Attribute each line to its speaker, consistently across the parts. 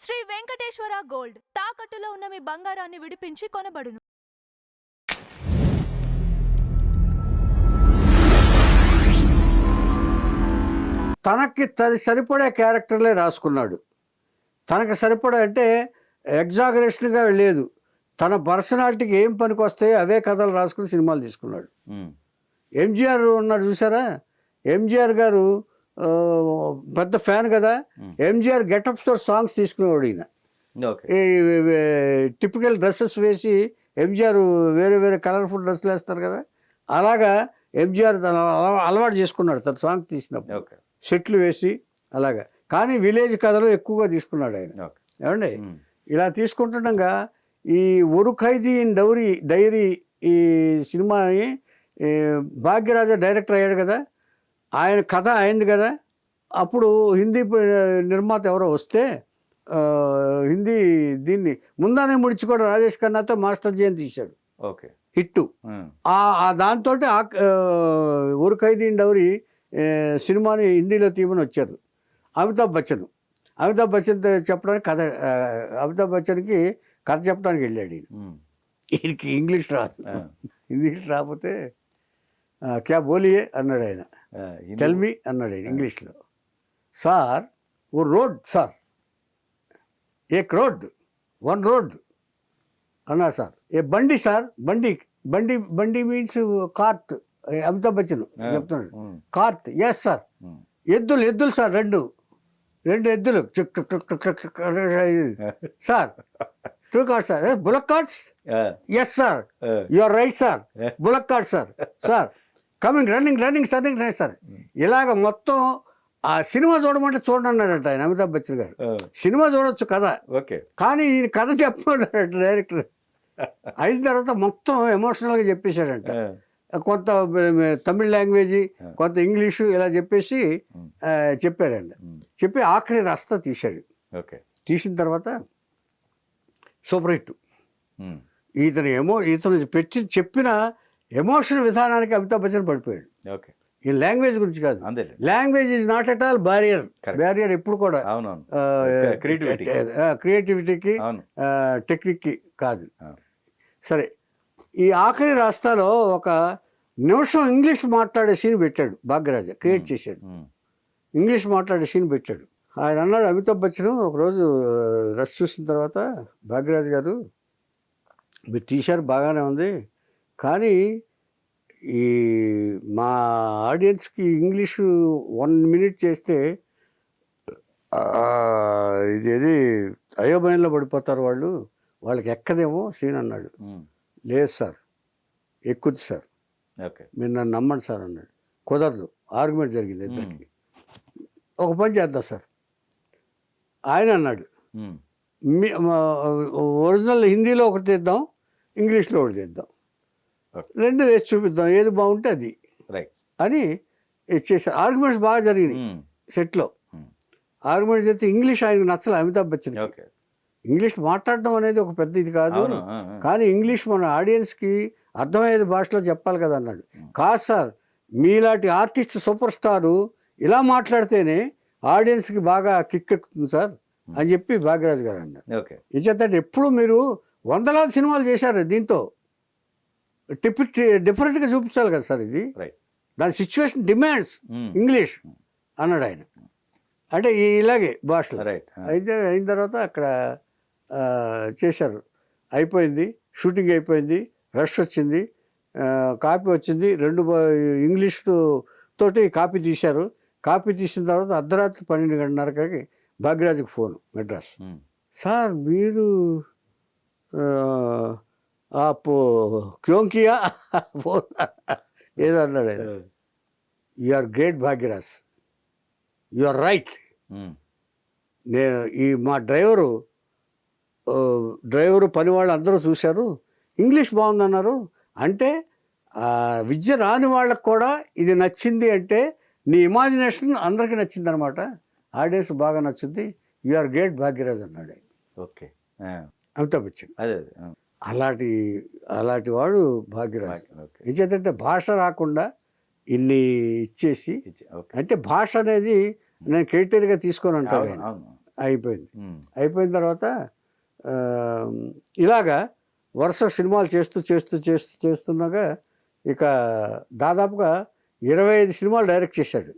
Speaker 1: Shri Venkateswara gold తాకట్టులో ఉన్న మీ బంగారాన్ని విడిపించి కొనబడును.
Speaker 2: తనకి సరిపడే క్యారెక్టర్లే రాసుకున్నాడు. తనకు సరిపడే అంటే ఎగ్జాగరేషన్గా లేదు. తన పర్సనాలిటీకి ఏం పనికి వస్తాయో అవే కథలు రాసుకుని సినిమాలు తీసుకున్నాడు. ఎంజీఆర్ ఉన్నాడు చూసారా, ఎంజీఆర్ గారు పెద్ద ఫ్యాన్ కదా. ఎంజీఆర్ గెటప్స్తో సాంగ్స్ తీసుకునేవాడు. ఈయన ఈ టిపికల్ డ్రెస్సెస్ వేసి ఎంజీఆర్ వేరే వేరే కలర్ఫుల్ డ్రెస్సులు వేస్తారు కదా, అలాగా ఎంజీఆర్ తన అలవాటు చేసుకున్నాడు. తన సాంగ్స్ తీసినప్పుడు సెట్లు వేసి అలాగా. కానీ విలేజ్ కథలు ఎక్కువగా తీసుకున్నాడు ఆయన. ఏమండి, ఇలా తీసుకుంటుండగా ఈ ఒరు ఖైదీ ఇన్ డైరీ ఈ సినిమాని భాగ్యరాజా డైరెక్టర్ అయ్యాడు కదా, ఆయన కథ అయింది కదా. అప్పుడు హిందీ నిర్మాత ఎవరో వస్తే హిందీ దీన్ని ముందానే ముడిచి కూడా రాజేష్ ఖన్నాతో మాస్టర్ జీ అని తీశాడు.
Speaker 3: Okay,
Speaker 2: hit. దాంతో ఒరు ఖైదీ ఇన్ డైరీ సినిమాని హిందీలో తీయమని వచ్చారు. అమితాబ్ బచ్చన్ చెప్పడానికి అమితాబ్ బచ్చన్కి కథ చెప్పడానికి వెళ్ళాడు ఈయన. ఈయనకి ఇంగ్లీష్ రాదు. ఇంగ్లీష్ రాకపోతే క్యా బోలియే అన్నాడు ఆయన. టెల్మీ అన్నాడు ఆయన ఇంగ్లీష్లో. సార్ ఓ రోడ్ సార్, ఏక్ రోడ్, వన్ రోడ్ అన్నా సార్. ఏ బండి సార్, బండి మీన్స్ కార్ట్. అమితాబ్ బచ్చన్ చెప్తున్నాడు కార్ట్. Yes sir. ఎద్దులు సార్, రెండు ఎద్దులు sir. Two carts sir. Bullock carts. Yes sir, you are right sir. Bullock cart sir. Coming running sir. ఇలాగ మొత్తం ఆ సినిమా చూడమంటే చూడండి అన్నాడట ఆయన అమితాబ్ బచ్చన్ గారు. సినిమా చూడొచ్చు కథ, కానీ ఈయన కథ చెప్పమన్నాడట డైరెక్టర్. అయిన తర్వాత మొత్తం ఎమోషనల్గా చెప్పేశాడంట. కొంత తమిళ్ లాంగ్వేజీ, కొంత ఇంగ్లీషు ఇలా చెప్పేసి చెప్పాడండి. చెప్పి ఆఖరి రాస్తా తీశాడు. తీసిన తర్వాత సూపర్ హిట్. ఇతను చెప్పిన ఎమోషన్ విధానానికి అమితాబ్ బచ్చన్ పడిపోయాడు. ఈ లాంగ్వేజ్ గురించి కాదు. Language is not at all barrier ఎప్పుడు కూడా క్రియేటివిటీకి టెక్నిక్కి కాదు. సరే, ఈ ఆఖరి రాస్తాలో ఒక నిమిషం ఇంగ్లీష్ మాట్లాడే సీన్ పెట్టాడు. భాగ్యరాజా క్రియేట్ చేశాడు. ఇంగ్లీష్ మాట్లాడే సీన్ పెట్టాడు. ఆయన అన్నాడు అమితాబ్ బచ్చన్ ఒకరోజు రష్ చూసిన తర్వాత, భాగ్యరాజు గారు మీరు టీషర్ట్ బాగానే ఉంది, కానీ ఈ మా ఆడియన్స్కి ఇంగ్లీషు 1 minute చేస్తే ఇదేది అయోమయంలో పడిపోతారు వాళ్ళకి ఎక్కదేమో సీన్ అన్నాడు. లేదు సార్, ఎక్కుద్ది సార్, మీరు నన్ను నమ్మండి సార్ అన్నాడు. కుదరదు, ఆర్గ్యుమెంట్ జరిగింది ఇద్దరికి. ఒక పని చేద్దాం సార్ ఆయన అన్నాడు, ఒరిజినల్ హిందీలో ఒకటి తీద్దాం, ఇంగ్లీష్లో ఒకటి తీద్దాం, రెండు వేసి చూపిద్దాం, ఏది బాగుంటే అది అని చేశారు. ఆర్గ్యుమెంట్స్ బాగా జరిగినాయి సెట్లో. ఆర్గ్యుమెంట్ చేస్తే ఇంగ్లీష్ ఆయనకు నచ్చలే అమితాబ్ బచ్చన్. ఇంగ్లీష్ మాట్లాడడం అనేది ఒక పెద్ద ఇది కాదు, కానీ ఇంగ్లీష్ మన ఆడియన్స్కి అర్థమయ్యేది భాషలో చెప్పాలి కదా అన్నాడు. కాదు సార్, మీలాంటి ఆర్టిస్ట్ సూపర్ స్టారు ఇలా మాట్లాడితేనే ఆడియన్స్కి బాగా కిక్ ఎక్కుతుంది సార్ అని చెప్పి భాగ్యరాజు గారు అన్నారు. ఇచ్చేదంటే ఎప్పుడు మీరు వందలాది సినిమాలు చేశారు దీంతో, డిఫరెంట్గా చూపించాలి కదా సార్, ఇది దాని సిచ్యువేషన్ డిమాండ్స్ ఇంగ్లీష్ అన్నాడు ఆయన. అంటే ఇలాగే భాషలో అయితే అయిన తర్వాత అక్కడ చేశారు. అయిపోయింది, షూటింగ్ అయిపోయింది, రష్ వచ్చింది, కాపీ వచ్చింది. ఇంగ్లీష్ తోటి కాపీ తీశారు. కాపీ తీసిన తర్వాత అర్ధరాత్రి 12:30కి భాగ్యరాజుకి ఫోను మెడ్రాస్. సార్ మీరు క్యోంకియా ఫోన్ ఏదో అన్నాడు ఆయన. You are great Bhagyaraj, you are right. నేను మా డ్రైవరు పని వాళ్ళు అందరూ చూశారు, ఇంగ్లీష్ బాగుందన్నారు. అంటే విద్య రాని వాళ్ళకు కూడా ఇది నచ్చింది అంటే నీ ఇమాజినేషన్ అందరికీ నచ్చింది అనమాట, ఆడియన్స్ బాగా నచ్చింది. యు ఆర్ గ్రేట్ భాగ్యరాజ్ అన్నాడు ఆయన.
Speaker 3: ఓకే,
Speaker 2: అమితాబ్ బచ్చన్. అలాంటి వాడు భాగ్యరాజ్. ఇచ్చేదంటే భాష రాకుండా ఇన్ని ఇచ్చేసి, అంటే భాష అనేది నేను క్రైటీరియాగా తీసుకొని అంటాడు ఆయన. అయిపోయింది. అయిపోయిన తర్వాత ఆ, ఇలాగా వరుస సినిమాలు చేస్తున్నాగా ఇక దాదాపుగా 25 సినిమాలు డైరెక్ట్ చేశాడు,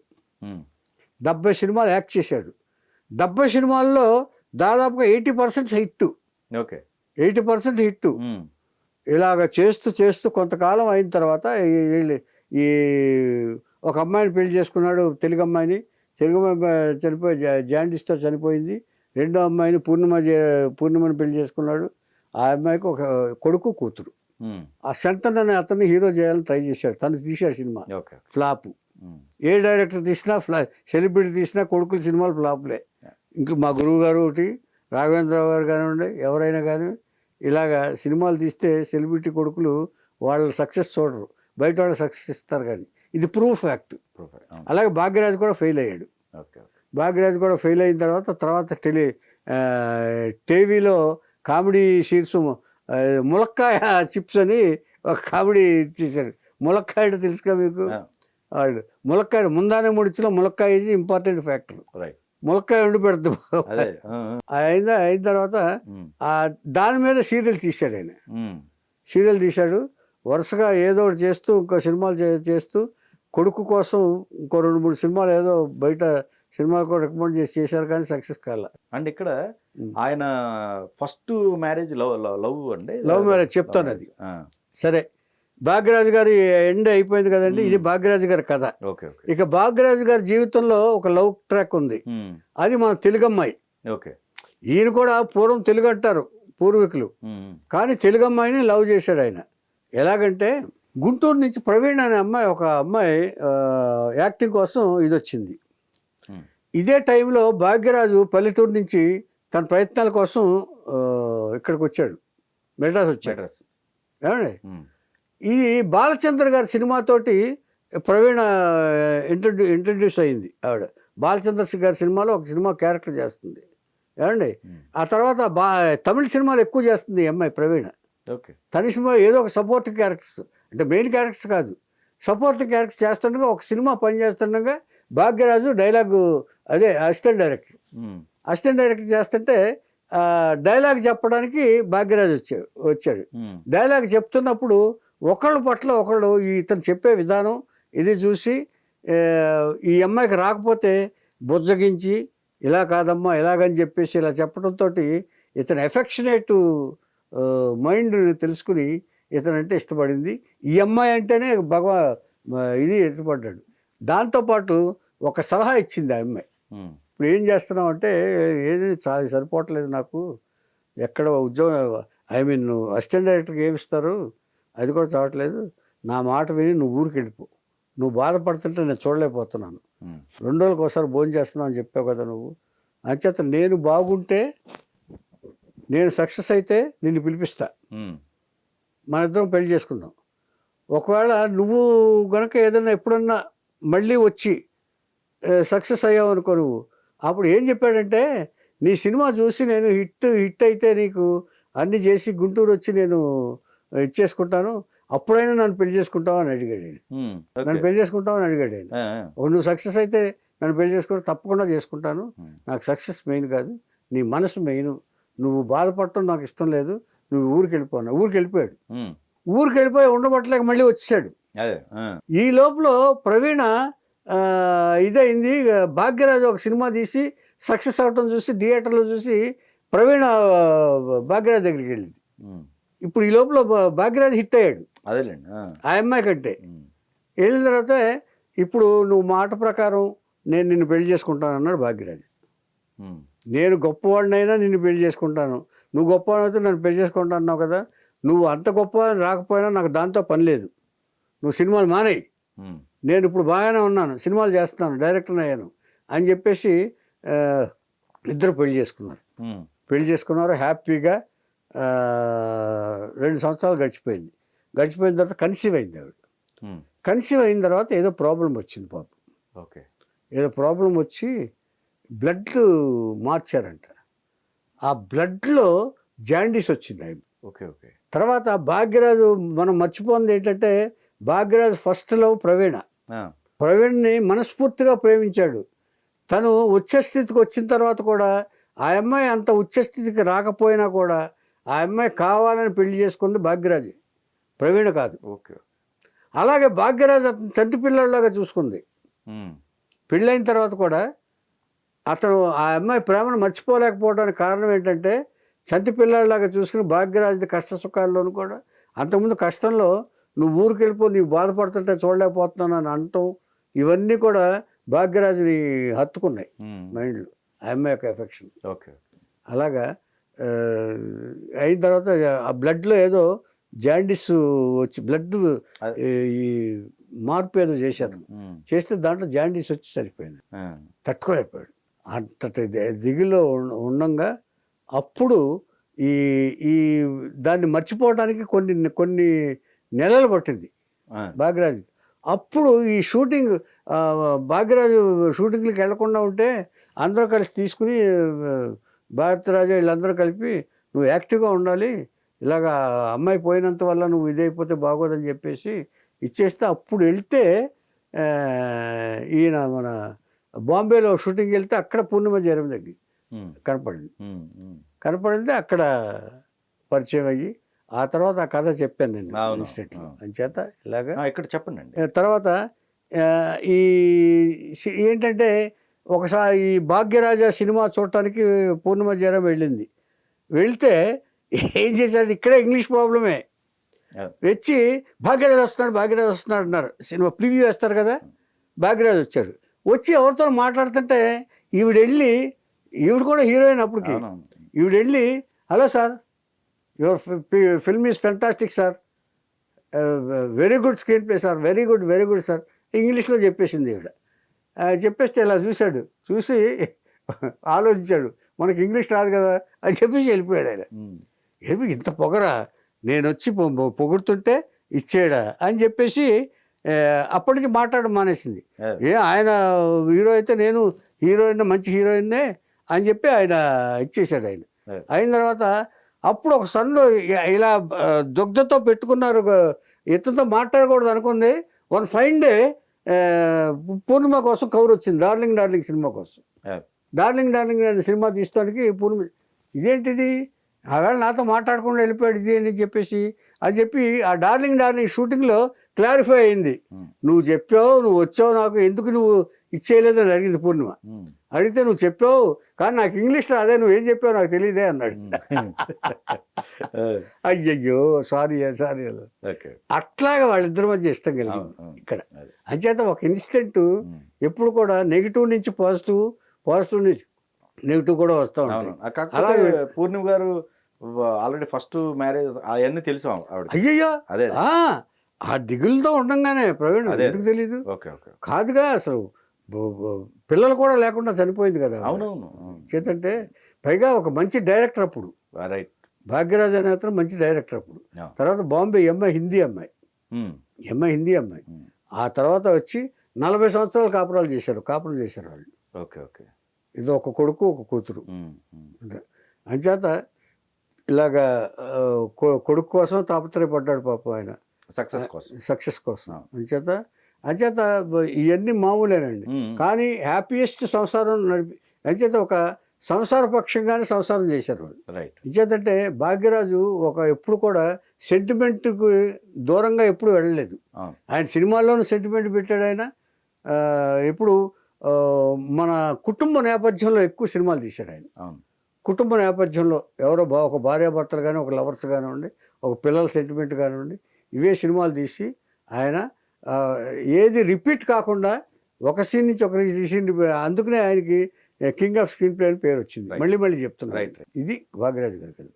Speaker 2: 70 సినిమాలు యాక్ట్ చేశాడు. 70 సినిమాల్లో దాదాపుగా 80% హిట్,
Speaker 3: ఓకే
Speaker 2: 80% హిట్. ఇలాగ చేస్తూ కొంతకాలం అయిన తర్వాత ఈ ఒక అమ్మాయిని పెళ్లి చేసుకున్నాడు, తెలుగు అమ్మాయిని. తెలుగు అమ్మాయి చనిపోయి జాండీస్తో చనిపోయింది. రెండో అమ్మాయిని పూర్ణిమని పెళ్లి చేసుకున్నాడు. ఆ అమ్మాయికి ఒక కొడుకు కూతురు. ఆ శంతన్ అనే అతన్ని హీరో చేయాలని ట్రై చేశాడు, తను తీశాడు సినిమా, ఫ్లాప్. ఏ డైరెక్టర్ తీసినా సెలబ్రిటీ తీసినా కొడుకుల సినిమాలు ఫ్లాప్లే. ఇంకా మా గురువు గారు ఒకటి, రాఘవేంద్రరావు గారు కానివ్వండి, ఎవరైనా కానీ ఇలాగా సినిమాలు తీస్తే సెలబ్రిటీ కొడుకులు వాళ్ళ సక్సెస్ చూడరు, బయట వాళ్ళు సక్సెస్ ఇస్తారు. కానీ ఇది ప్రూఫ్ ఫ్యాక్ట్. అలాగే భాగ్యరాజ్ కూడా ఫెయిల్ అయ్యాడు. భాగ్యరాజ్ కూడా ఫెయిల్ అయిన తర్వాత టీవీలో కామెడీ షీట్స్ ములక్కాయ చిప్స్ అని ఒక కామెడీ చేశారు. ములక్కాయ అంటే తెలుసుగా మీకు? వాళ్ళు ములక్కాయ ముందానే ముడిచిలో ములక్కాయ ఈజ్ ఇంపార్టెంట్ ఫ్యాక్టర్. ములక్కాయ వండి పెడతాం. అయిన తర్వాత దాని మీద సీరియల్ తీశాడు ఆయన. సీరియల్ తీశాడు వరుసగా ఏదో ఒకటి చేస్తూ, ఇంకో సినిమాలు చేస్తూ కొడుకు కోసం ఇంకో 2-3 సినిమాలు ఏదో బయట సినిమాలు కూడా రికమెండ్ చేశారు, కానీ సక్సెస్ కాల.
Speaker 3: అండ్ ఇక్కడ ఆయన ఫస్ట్ మ్యారేజ్ లవ్ అండి,
Speaker 2: లవ్ మ్యారేజ్ చెప్తాను అది. సరే, భాగ్యరాజు గారి ఎండ్ అయిపోయింది కదండి, ఇది భాగ్యరాజు గారి కథ. ఇక భాగ్యరాజు గారి జీవితంలో ఒక లవ్ ట్రాక్ ఉంది, అది మన తెలుగు అమ్మాయి. ఈయన కూడా పూర్వం తెలుగు అంటారు పూర్వీకులు, కానీ తెలుగు అమ్మాయిని లవ్ చేశాడు ఆయన. ఎలాగంటే గుంటూరు నుంచి ప్రవీణ్ అనే అమ్మాయి, ఒక అమ్మాయి యాక్టింగ్ కోసం ఇది వచ్చింది. ఇదే టైంలో భాగ్యరాజు పల్లెటూరు నుంచి తన ప్రయత్నాల కోసం ఇక్కడికి వచ్చాడు, మెడ్రాస్ వచ్చాడు. ఏమండి, ఇది బాలచంద్ర గారి సినిమాతోటి ప్రవీణ ఇంట్రడ్యూస్ అయింది. ఆవిడ బాలచంద్ర గారి సినిమాలో ఒక సినిమా క్యారెక్టర్ చేస్తుంది. ఏమండి, ఆ తర్వాత తమిళ సినిమాలు ఎక్కువ చేస్తుంది ఈ అమ్మాయి ప్రవీణ. తన సినిమా ఏదో ఒక సపోర్టింగ్ క్యారెక్టర్స్, అంటే మెయిన్ క్యారెక్టర్స్ కాదు, సపోర్టింగ్ క్యారెక్టర్స్ చేస్తుండగా ఒక సినిమా పనిచేస్తుండగా భాగ్యరాజు డైలాగు, అదే అసిస్టెంట్ డైరెక్టర్ చేస్తుంటే డైలాగ్ చెప్పడానికి భాగ్యరాజు వచ్చాడు. డైలాగ్ చెప్తున్నప్పుడు ఒకళ్ళ పట్ల ఒకళ్ళు ఇతను చెప్పే విధానం ఇది చూసి ఈ అమ్మాయికి రాకపోతే బుజ్జగించి ఇలా కాదమ్మా ఇలాగని చెప్పేసి ఇలా చెప్పడంతో ఇతను ఎఫెక్షనేట్ మైండ్ తెలుసుకుని ఇతనంటే ఇష్టపడింది. ఈ అమ్మాయి అంటేనే ఇది ఇష్టపడ్డాడు. దాంతోపాటు ఒక సలహా ఇచ్చింది ఆ అమ్మాయి, ఇప్పుడు ఏం చేస్తున్నావు అంటే, ఏది చాలా సరిపోవట్లేదు నాకు, ఎక్కడ ఉద్యోగం అసిస్టెంట్ డైరెక్టర్కి ఏమి ఇస్తారు, అది కూడా చావట్లేదు, నా మాట విని నువ్వు ఊరికి వెళ్ళిపో, నువ్వు బాధపడుతుంటే నేను చూడలేకపోతున్నాను, 2 రోజులకు ఒకసారి భోజనం చేస్తున్నావు అని చెప్పావు కదా నువ్వు, అంచేత నేను బాగుంటే, నేను సక్సెస్ అయితే నిన్ను పిలిపిస్తా, మన ఇద్దరం పెళ్లి చేసుకుందాం. ఒకవేళ నువ్వు గనక ఏదైనా ఎప్పుడన్నా మళ్ళీ వచ్చి సక్సెస్ అయ్యావు అనుకో, నువ్వు అప్పుడు ఏం చెప్పాడంటే, నీ సినిమా చూసి నేను హిట్ అయితే నీకు అన్నీ చేసి గుంటూరు వచ్చి నేను ఇచ్చేసుకుంటాను, అప్పుడైనా నన్ను పెళ్లి చేసుకుంటావు అని అడిగాడు ఆయన. నన్ను పెళ్లి చేసుకుంటావు అని అడిగాడు ఆయన. నువ్వు సక్సెస్ అయితే నన్ను పెళ్లి చేసుకుంటా, తప్పకుండా చేసుకుంటాను, నాకు సక్సెస్ మెయిన్ కాదు, నీ మనసు మెయిన్, నువ్వు బాధపడటం నాకు ఇష్టం లేదు, నువ్వు ఊరికి వెళ్ళిపోయినా. ఊరికి వెళ్ళిపోయాడు. ఊరికి వెళ్ళిపోయి ఉండబట్టలేక మళ్ళీ వచ్చేసాడు. ఈ లోపల ప్రవీణ ఇదైంది, భాగ్యరాజు ఒక సినిమా తీసి సక్సెస్ అవటం చూసి థియేటర్లో చూసి ప్రవీణ భాగ్యరాజు దగ్గరికి వెళ్ళింది. ఇప్పుడు ఈ లోపల భాగ్యరాజు హిట్ అయ్యాడు ఆ అమ్మాయి కంటే. వెళ్ళిన తర్వాత ఇప్పుడు నువ్వు మాట ప్రకారం నేను నిన్ను పెళ్లి చేసుకుంటాను అన్నాడు భాగ్యరాజు. నేను గొప్పవాడినైనా నిన్ను పెళ్లి చేసుకుంటాను, నువ్వు గొప్పవాడినైతే నన్ను పెళ్లి చేసుకుంటా అన్నావు కదా, నువ్వు అంత గొప్పవాడిని రాకపోయినా నాకు దాంతో పని లేదు, నువ్వు సినిమాలు మానేయి, నేను ఇప్పుడు బాగానే ఉన్నాను, సినిమాలు చేస్తున్నాను, డైరెక్టర్ అయ్యాను అని చెప్పేసి ఇద్దరు పెళ్లి చేసుకున్నారు. హ్యాపీగా 2 సంవత్సరాలు గడిచిపోయింది. గడిచిపోయిన తర్వాత కన్సీవ్ అయింది ఆవిడ. కన్సీవ్ అయిన తర్వాత ఏదో ప్రాబ్లం వచ్చింది పాపం. ఏదో ప్రాబ్లం వచ్చి బ్లడ్ మార్చారంట. ఆ బ్లడ్లో జాండీస్ వచ్చింది ఆయన. తర్వాత భాగ్యరాజు, మనం మర్చిపోయింది ఏంటంటే, భాగ్యరాజు ఫస్ట్ లవ్ ప్రవీణ్ని మనస్ఫూర్తిగా ప్రేమించాడు. తను వచ్చే స్థితికి వచ్చిన తర్వాత కూడా ఆ అమ్మాయి అంత ఉచ్చస్థితికి రాకపోయినా కూడా ఆ అమ్మాయి కావాలని పెళ్లి చేసుకుంది భాగ్యరాజు, ప్రవీణ కాదు.
Speaker 3: ఓకే.
Speaker 2: అలాగే భాగ్యరాజు అతను చంటి పిల్లల్లాగా చూసుకుంది.
Speaker 3: ఉమ్.
Speaker 2: పెళ్ళైన తర్వాత కూడా అతను ఆ అమ్మాయి ప్రేమను మర్చిపోలేకపోవడానికి కారణం ఏంటంటే చంటి పిల్లల్లాగా చూసుకుని భాగ్యరాజుది కష్ట సుఖాల్లోనూ కూడా అంతకుముందు కష్టంలో నువ్వు ఊరికి వెళ్ళిపో, నీవు బాధపడుతుంటే చూడలేకపోతున్నాను అని అనటం, ఇవన్నీ కూడా భాగ్యరాజుని హత్తుకున్నాయి మైండ్లో, ఆ అమ్మాయి యొక్క ఎఫెక్షన్.
Speaker 3: ఓకే.
Speaker 2: అలాగా అయిన తర్వాత ఆ బ్లడ్లో ఏదో జాండిస్ వచ్చి బ్లడ్ ఈ మార్పు ఏదో చేశారు, చేస్తే దాంట్లో జాండిస్ వచ్చి సరిపోయింది, తట్టుకోలేకపోయాడు. అంతటి దిగులో ఉండంగా అప్పుడు ఈ ఈ దాన్ని మర్చిపోవడానికి కొన్ని నెలలు పట్టింది భాగ్యరాజు. అప్పుడు ఈ షూటింగ్ భాగ్యరాజు షూటింగ్కి వెళ్లకుండా ఉంటే అందరూ కలిసి తీసుకుని భారతరాజు వీళ్ళందరూ కలిపి నువ్వు యాక్టివ్గా ఉండాలి, ఇలాగా అమ్మాయి పోయినంత వల్ల నువ్వు ఇదైపోతే బాగోదని చెప్పేసి ఇచ్చేస్తే అప్పుడు వెళ్తే ఈయన మన బాంబేలో షూటింగ్కి వెళ్తే అక్కడ పూర్ణిమ జయరాం దగ్గర కనపడింది అక్కడ పరిచయం అయ్యి ఆ తర్వాత ఆ కథ చెప్పాను నేను ఇన్స్టిట్యూట్లో. అంచేత ఇలాగా
Speaker 3: ఇక్కడ చెప్పండి.
Speaker 2: తర్వాత ఈ ఏంటంటే ఒకసారి ఈ భాగ్యరాజా సినిమా చూడటానికి పూర్ణిమ జయరాం వెళ్ళింది. వెళ్తే ఏం చేశాడు, ఇక్కడే ఇంగ్లీష్ ప్రాబ్లమే వచ్చి భాగ్యరాజు వస్తున్నాడు అన్నారు. సినిమా ప్రివ్యూ వేస్తారు కదా, భాగ్యరాజు వచ్చాడు. వచ్చి ఎవరితో మాట్లాడుతుంటే ఈవిడ కూడా హీరోయిన్ అప్పటికి, ఈవిడ వెళ్ళి hello sir, your film is fantastic sir, very good screen play sir, very good sir ఇంగ్లీష్లో చెప్పేసింది ఈవిడ. చెప్పేస్తే ఇలా చూసి ఆలోచించాడు, మనకి ఇంగ్లీష్ రాదు కదా అని చెప్పేసి వెళ్ళిపోయాడు. ఆయన వెళ్ళి ఇంత పొగరా, నేను వచ్చి పొగుడుతుంటే ఇచ్చేయడా అని చెప్పేసి అప్పటి నుంచి మాట్లాడడం మానేసింది. ఆయన హీరో అయితే నేను హీరోయిన్, మంచి హీరోయిన్నే అని చెప్పి ఆయన ఇచ్చేసాడు. ఆయన అయిన తర్వాత అప్పుడు ఒక సన్ను ఇలా దుగ్ధతో పెట్టుకున్నారు, ఇతనితో మాట్లాడకూడదు అనుకుంది. వన్ ఫైన్ డే పూర్ణిమ కోసం కవర్ వచ్చింది, డార్లింగ్ సినిమా కోసం. డార్లింగ్ అనే సినిమా తీస్తానికి పూర్ణిమ ఇదేంటిది ఆవేళ నాతో మాట్లాడకుండా వెళ్ళిపోయాడు ఇది అని చెప్పి ఆ డార్లింగ్ షూటింగ్లో క్లారిఫై అయింది. నువ్వు వచ్చావు నాకు ఎందుకు నువ్వు ఇచ్చేయలేదని అడిగింది పూర్ణిమ. అడిగితే నువ్వు చెప్పావు కానీ నాకు ఇంగ్లీష్లో అదే నువ్వేం చెప్పావు నాకు తెలియదే అన్నాడు. అయ్యయ్యో సారీ. అట్లాగా వాళ్ళిద్దరి మధ్య ఇష్టం కలిగింది ఇక్కడ. అంచేత ఒక ఇన్సిడెంట్ ఎప్పుడు కూడా నెగిటివ్ నుంచి పాజిటివ్ నుంచి నెగిటివ్ కూడా వస్తూ ఉంటాయి.
Speaker 3: అలాగే పూర్ణిమ గారు ఆల్రెడీ ఫస్ట్ మ్యారేజ్ అవన్నీ తెలుసు ఆవిడ.
Speaker 2: అయ్యయ్యో అదే ఆ దిగులతో ఉండంగానే ప్రవీణ్ ఎందుకు తెలీదు కాదుగా, అసలు పిల్లలు కూడా లేకుండా చనిపోయింది కదా.
Speaker 3: అవునవును.
Speaker 2: చేతంటే పైగా ఒక మంచి డైరెక్టర్ అప్పుడు, భాగ్యరాజ్ అనే అతను మంచి డైరెక్టర్ అప్పుడు. తర్వాత బాంబే ఎంఐ హిందీ అమ్మాయి. ఆ తర్వాత వచ్చి 40 సంవత్సరాలు కాపురం చేశారు వాళ్ళు. ఇది ఒక కొడుకు ఒక కూతురు. అంచేత ఇలాగా కొడుకు కోసం తాపత్రయపడ్డాడు పాపం ఆయన, సక్సెస్ కోసం. అంచేత ఇవన్నీ మామూలేనండి. కానీ హ్యాపీయెస్ట్ సంసారం అంచేత ఒక సంసార పక్షంగానే సంసారం చేశారు వాళ్ళు. అంచేతంటే భాగ్యరాజు ఎప్పుడు కూడా సెంటిమెంట్కి దూరంగా ఎప్పుడు వెళ్ళలేదు. ఆయన సినిమాల్లోనూ సెంటిమెంట్ పెట్టాడు. ఆయన ఎప్పుడు మన కుటుంబ నేపథ్యంలో ఎక్కువ సినిమాలు తీశాడు ఆయన. కుటుంబ నేపథ్యంలో ఎవరో ఒక భార్యాభర్తలు కానీ, ఒక లవర్స్ కానివ్వండి, ఒక పిల్లల సెంటిమెంట్ కానివ్వండి, ఇవే సినిమాలు తీసి ఆయన ఏది రిపీట్ కాకుండా ఒక సీన్ నుంచి ఒక సీన్, అందుకనే ఆయనకి కింగ్ ఆఫ్ స్క్రీన్ ప్లే అని పేరు వచ్చింది. మళ్ళీ చెప్తున్నాను, ఇది భాగ్యరాజు గారికి.